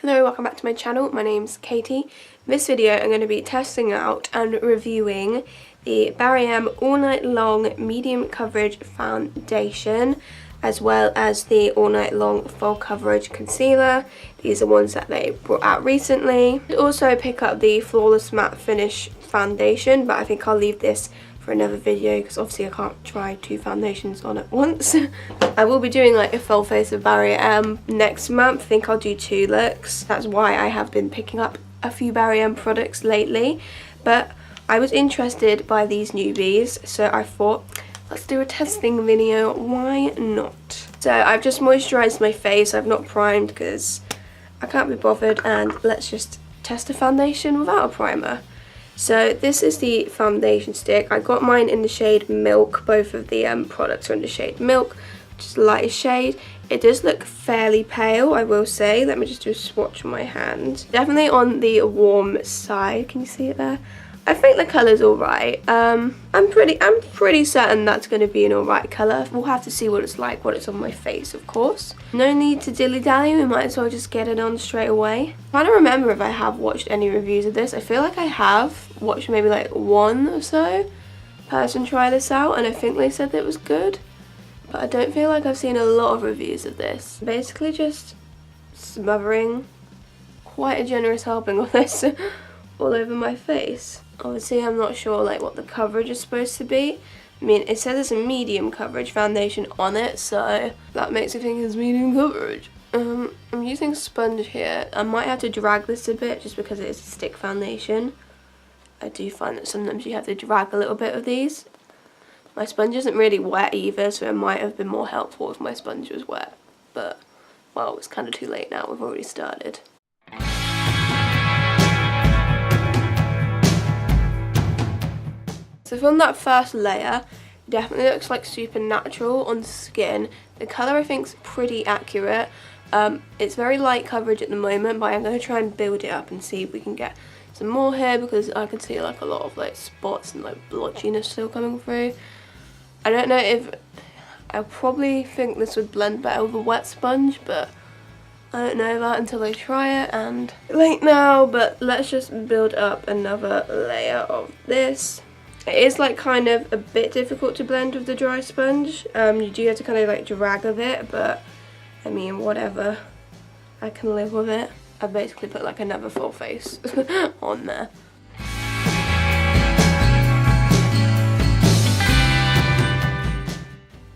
Hello, welcome back to my channel. My name's Katie. In this video I'm going to be testing out and reviewing the Barry M All Night Long Medium Coverage Foundation, as well as the All Night Long Full Coverage Concealer. These are ones that they brought out recently. I did also pick up the Flawless Matte Finish Foundation, but I think I'll leave this for another video because obviously I can't try two foundations on at once. I will be doing like a full face of Barry M next month. I think I'll do 2 looks. That's why I have been picking up a few Barry M products lately, but I was interested by these newbies, so I thought let's do a testing video. Why not? So I've just moisturized my face. I've not primed because I can't be bothered, and let's just test a foundation without a primer. So this is the foundation stick. I got mine in the shade Milk. Both of the products are in the shade Milk, which is the lightest shade. It does look fairly pale, I will say. Let me just do a swatch on my hand. Definitely on the warm side. Can you see it there? I think the colour's alright. I'm pretty certain that's going to be an alright colour. We'll have to see what it's like, what it's on my face, of course. No need to dilly-dally, we might as well just get it on straight away. I'm trying to remember if I have watched any reviews of this. I feel like I have watched maybe like one or so person try this out, and I think they said that it was good. But I don't feel like I've seen a lot of reviews of this. Basically just smothering quite a generous helping of this all over my face. Obviously I'm not sure like what the coverage is supposed to be. I mean, it says it's a medium coverage foundation on it, so that makes me think it's medium coverage. I'm using a sponge here. I might have to drag this a bit just because it is a stick foundation. I do find that sometimes you have to drag a little bit of these. My sponge isn't really wet either, so it might have been more helpful if my sponge was wet. But, well, it's kind of too late now. We've already started. So from that first layer, it definitely looks like super natural on the skin. The colour I think is pretty accurate. It's very light coverage at the moment, but I'm going to try and build it up and see if we can get some more here, because I can see like a lot of like spots and like blotchiness still coming through. I don't know if I probably think this would blend better with a wet sponge, but I don't know that until I try it, and late now. But let's just build up another layer of this. It is like kind of a bit difficult to blend with the dry sponge. You do have to kind of like drag a bit, but I mean whatever, I can live with it. I basically put like another full face on there.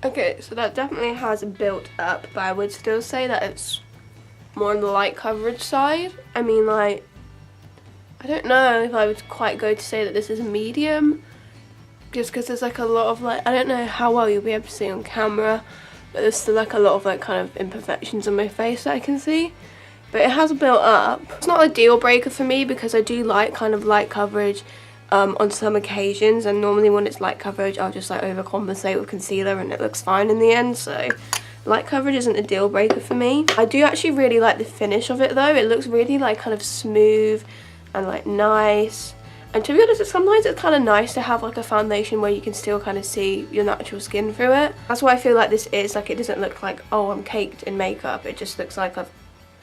Okay, so that definitely has built up, but I would still say that it's more on the light coverage side. I mean, like, I don't know if I would quite go to say that this is medium, just because there's like a lot of like, I don't know how well you'll be able to see on camera, but there's still like a lot of like kind of imperfections on my face that I can see. But it has built up. It's not a deal breaker for me because I do like kind of light coverage on some occasions, and normally when it's light coverage I'll just like overcompensate with concealer and it looks fine in the end. So light coverage isn't a deal breaker for me. I do actually really like the finish of it though. It looks really like kind of smooth and like nice. And to be honest, sometimes it's kind of nice to have like a foundation where you can still kind of see your natural skin through it. That's why I feel like this is like, it doesn't look like, oh, I'm caked in makeup. It just looks like I've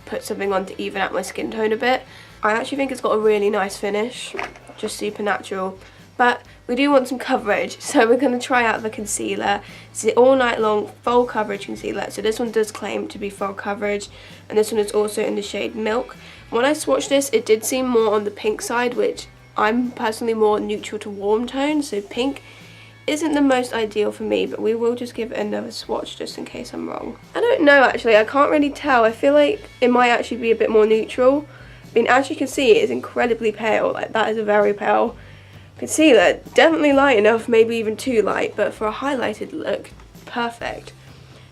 put something on to even out my skin tone a bit. I actually think it's got a really nice finish, just super natural. But we do want some coverage, so we're going to try out the concealer. It's the All Night Long Full Coverage Concealer. So this one does claim to be full coverage, and this one is also in the shade Milk. When I swatched this, it did seem more on the pink side, which I'm personally more neutral to warm tone, so pink isn't the most ideal for me, but we will just give it another swatch just in case I'm wrong. I don't know actually, I can't really tell. I feel like it might actually be a bit more neutral. I mean, as you can see, it is incredibly pale. Like, that is a very pale concealer. Definitely light enough, maybe even too light, but for a highlighted look, perfect.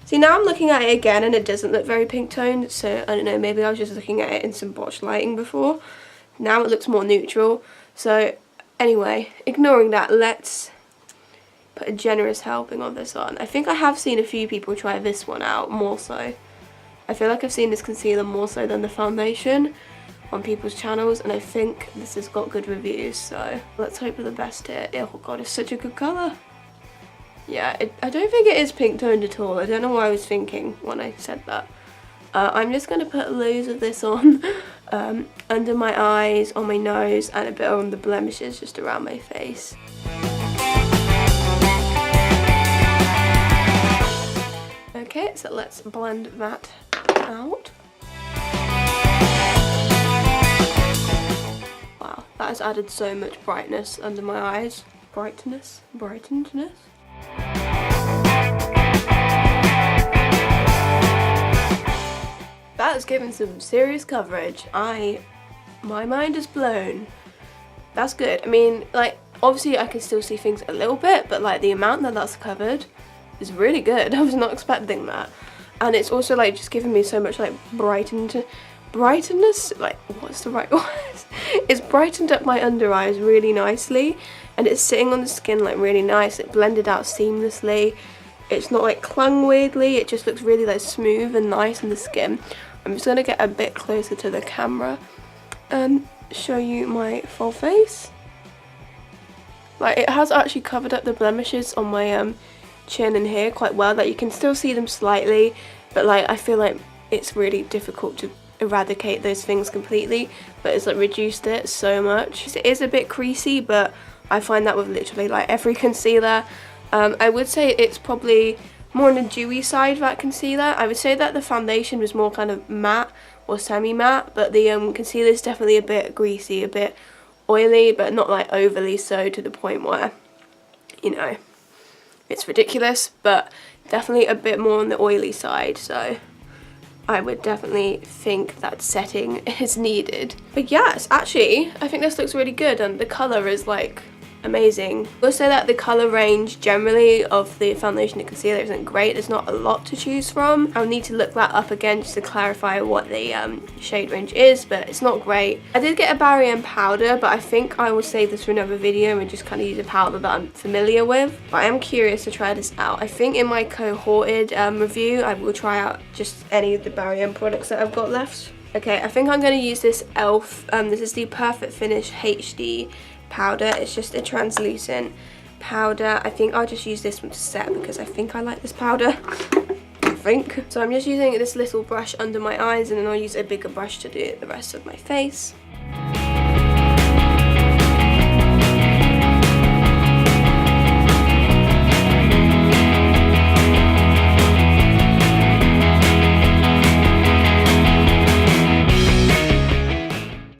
See, now I'm looking at it again and it doesn't look very pink toned, so I don't know, maybe I was just looking at it in some botched lighting before. Now it looks more neutral. So anyway, ignoring that, let's put a generous helping of this on. I think I have seen a few people try this one out more so. I feel like I've seen this concealer more so than the foundation on people's channels, and I think this has got good reviews, so let's hope for the best here. Oh god, it's such a good colour. Yeah, I don't think it is pink toned at all. I don't know what I was thinking when I said that. I'm just going to put loads of this on under my eyes, on my nose, and a bit on the blemishes just around my face. Okay, so let's blend that out. Wow, that has added so much brightness under my eyes. Brightness? Brightenedness? That has given some serious coverage. My mind is blown. That's good. I mean, like, obviously I can still see things a little bit, but like the amount that that's covered is really good. I was not expecting that. And it's also like just giving me so much like brightness, like what's the right word? It's brightened up my under eyes really nicely, and it's sitting on the skin like really nice. It blended out seamlessly. It's not like clung weirdly, it just looks really like smooth and nice in the skin. I'm just gonna get a bit closer to the camera and show you my full face. Like, it has actually covered up the blemishes on my chin and here quite well. Like, you can still see them slightly, but like I feel like it's really difficult to eradicate those things completely, but it's like reduced it so much. It is a bit creasy, but I find that with literally like every concealer. I would say it's probably more on the dewy side, that concealer. I would say that the foundation was more kind of matte or semi-matte, but the concealer is definitely a bit greasy, a bit oily, but not like overly so to the point where, you know, it's ridiculous, but definitely a bit more on the oily side. So I would definitely think that setting is needed. But yes, actually I think this looks really good, and the colour is like amazing. I will say that the colour range generally of the foundation and concealer isn't great. There's not a lot to choose from. I'll need to look that up again just to clarify what the shade range is, but it's not great. I did get a Barry M powder, but I think I will save this for another video and just kind of use a powder that I'm familiar with. But I am curious to try this out. I think in my cohorted review I will try out just any of the Barry M products that I've got left. Okay, I think I'm going to use this e.l.f. This is the Perfect Finish HD powder. It's just a translucent powder. I think I'll just use this one to set because I think I like this powder. I think. So I'm just using this little brush under my eyes, and then I'll use a bigger brush to do the rest of my face.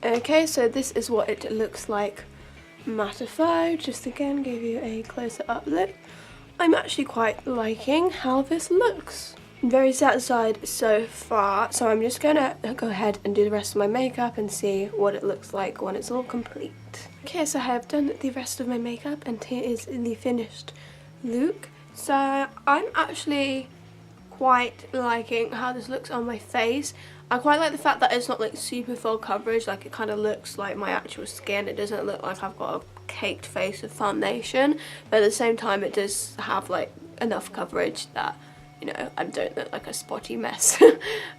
Okay, so this is what it looks like mattified. Just again give you a closer up look. I'm actually quite liking how this looks. I'm very satisfied so far, so I'm just gonna go ahead and do the rest of my makeup and see what it looks like when it's all complete. Okay, so I have done the rest of my makeup and here is the finished look. So I'm actually quite liking how this looks on my face. I quite like the fact that it's not like super full coverage, like it kind of looks like my actual skin. It doesn't look like I've got a caked face of foundation, but at the same time it does have like enough coverage that, you know, I don't look like a spotty mess.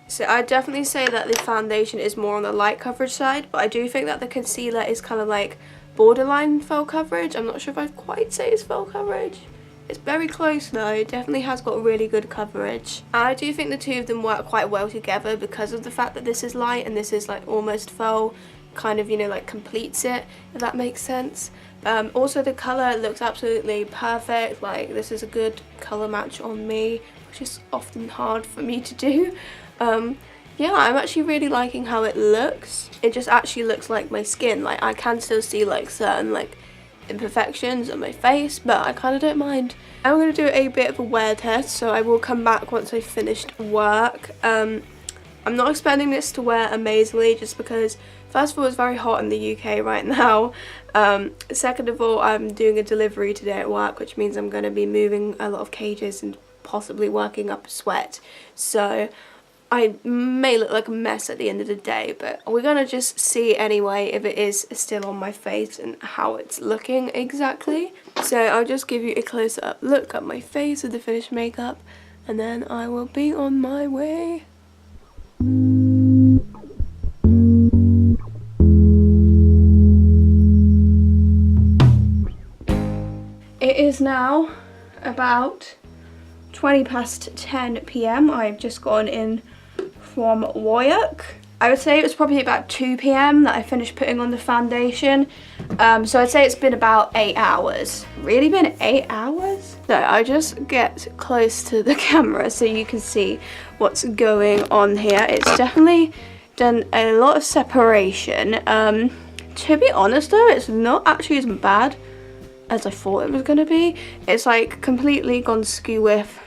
So I definitely say that the foundation is more on the light coverage side, but I do think that the concealer is kind of like borderline full coverage. I'm not sure if I'd quite say it's full coverage. It's very close though, it definitely has got really good coverage. I do think the two of them work quite well together because of the fact that this is light and this is like almost faux, kind of, you know, like completes it, if that makes sense. Also the colour looks absolutely perfect, like this is a good colour match on me, which is often hard for me to do. Yeah, I'm actually really liking how it looks. It just actually looks like my skin, like I can still see like certain like imperfections on my face, but I kind of don't mind. I'm going to do a bit of a wear test, so I will come back once I've finished work. I'm not expecting this to wear amazingly just because first of all it's very hot in the UK right now. Second of all, I'm doing a delivery today at work, which means I'm going to be moving a lot of cages and possibly working up a sweat, so I may look like a mess at the end of the day, but we're gonna just see anyway if it is still on my face and how it's looking exactly. So I'll just give you a close up look at my face with the finished makeup, and then I will be on my way. It is now about 20 past 10 PM. I've just gone in from Woyuk. I would say it was probably about 2 p.m. that I finished putting on the foundation. So I'd say it's been about 8 hours. Really been 8 hours? So I just get close to the camera so you can see what's going on here. It's definitely done a lot of separation. To be honest though, it's not actually as bad as I thought it was gonna be. It's like completely gone skew with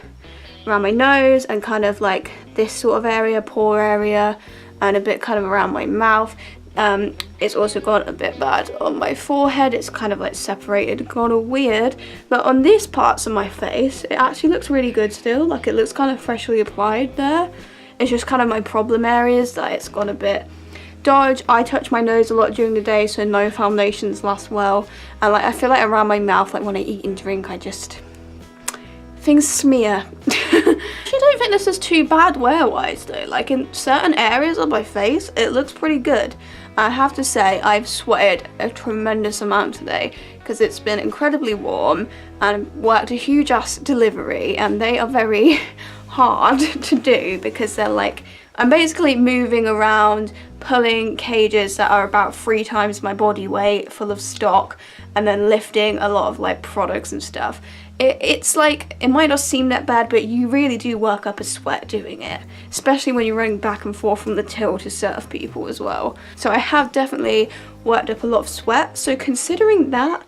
around my nose and kind of like this sort of area, pore area, and a bit kind of around my mouth. It's also gone a bit bad on my forehead. It's kind of like separated, gone all weird. But on these parts of my face, it actually looks really good still. Like it looks kind of freshly applied there. It's just kind of my problem areas that it's gone a bit dodge. I touch my nose a lot during the day, so no foundations last well. And like I feel like around my mouth, like when I eat and drink, things smear. I don't think this is too bad wear-wise though. Like in certain areas of my face, it looks pretty good. I have to say I've sweated a tremendous amount today because it's been incredibly warm and worked a huge ass delivery, and they are very hard to do because they're like, I'm basically moving around, pulling cages that are about 3 times my body weight full of stock, and then lifting a lot of like products and stuff. It's like, it might not seem that bad, but you really do work up a sweat doing it, especially when you're running back and forth from the till to serve people as well. So I have definitely worked up a lot of sweat. So considering that,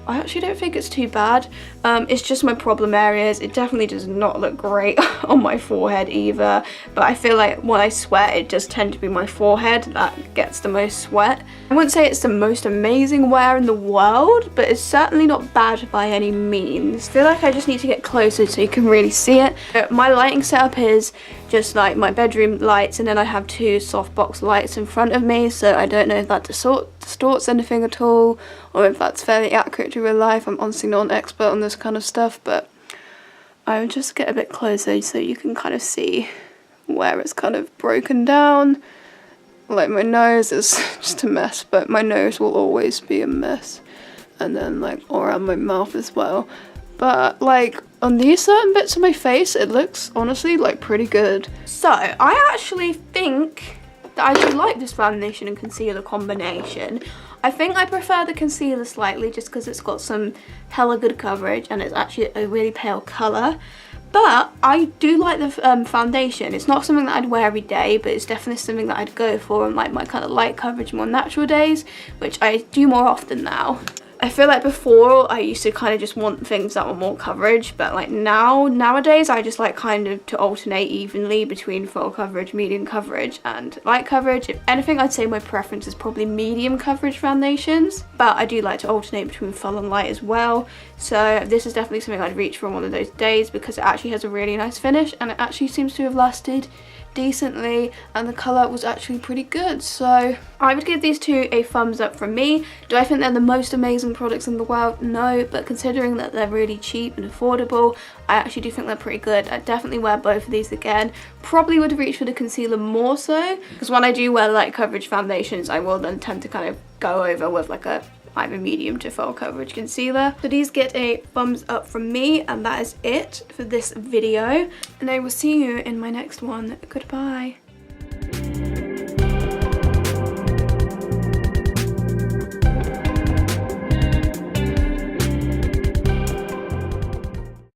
I actually don't think it's too bad. It's just my problem areas. It definitely does not look great on my forehead either. But I feel like when I sweat, it does tend to be my forehead that gets the most sweat. I wouldn't say it's the most amazing wear in the world, but it's certainly not bad by any means. I feel like I just need to get closer so you can really see it. My lighting setup is just like my bedroom lights, and then I have 2 softbox lights in front of me, so I don't know if that distorts anything at all, or if that's fairly accurate to real life. I'm honestly not an expert on this kind of stuff, but I would just get a bit closer so you can kind of see where it's kind of broken down. Like my nose is just a mess, but my nose will always be a mess, and then like all around my mouth as well. But like on these certain bits of my face, it looks honestly like pretty good. So I actually think that I do like this foundation and concealer combination. I think I prefer the concealer slightly just because it's got some hella good coverage and it's actually a really pale colour. But I do like the foundation. It's not something that I'd wear every day, but it's definitely something that I'd go for on like my kind of light coverage, more natural days, which I do more often now. I feel like before I used to kind of just want things that were more coverage, but like nowadays I just like kind of to alternate evenly between full coverage, medium coverage and light coverage. If anything, I'd say my preference is probably medium coverage foundations, but I do like to alternate between full and light as well. So this is definitely something I'd reach for on one of those days because it actually has a really nice finish and it actually seems to have lasted decently, and the colour was actually pretty good. So I would give these 2 a thumbs up from me. Do I think they're the most amazing products in the world? No, but considering that they're really cheap and affordable, I actually do think they're pretty good. I'd definitely wear both of these again. Probably would reach for the concealer more so, because when I do wear light coverage foundations, I will then tend to kind of go over with like a either medium to full coverage concealer. So these get a thumbs up from me, and that is it for this video, and I will see you in my next one. Goodbye.